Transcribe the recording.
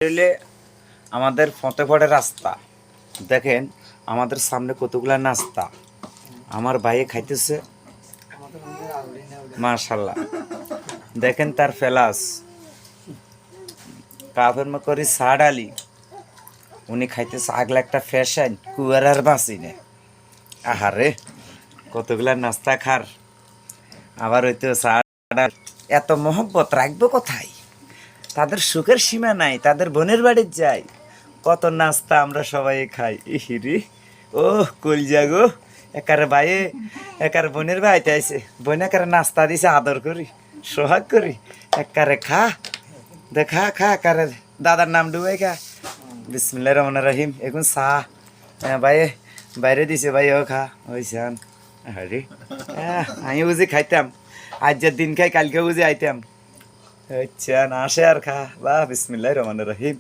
হইলে আমাদের ফতেফড়ের রাস্তা দেখেন, আমাদের সামনে কতগুলা নাস্তা আমার ভাইয়ে খাইতেছে। মাশাল্লাহ, দেখেন তার ফেলাস কাফের মকরি সাড আলী, উনি খাইতেছে আগলা একটা ফ্যাশন কুয়ারার বাঁচিনে। আহারে কতগুলা নাস্তা খার, আবার হইতো সাড। এত মহব্বত রাখবো কোথায়? তাদের সুখের সীমা নাই, তাদের বোনের বাড়ির যাই, কত নাস্তা আমরা সবাই খাই। ইহিরি ও কলজা গো, একারে ভাইয়ে একার বোনের বাড়িতে আইছে, বোন একারে নাস্তা দিছে, আদর করি সোহাগ করি। একারে খা দেখা খা, একারে দাদার নাম ডুবে খা। বিসমিল্লাহির রহমানির রহিম। এখন চা ভাইয়ে বাইরে দিছে, ভাই ও খা হয়েছে। আরে আমি বুঝি খাইতাম, আজ যে দিন খাই কালকে বুঝি আইতাম। আচ্ছা না আসে আর খা। বাহ বিসমিল্লাহির রহমানির রহিম।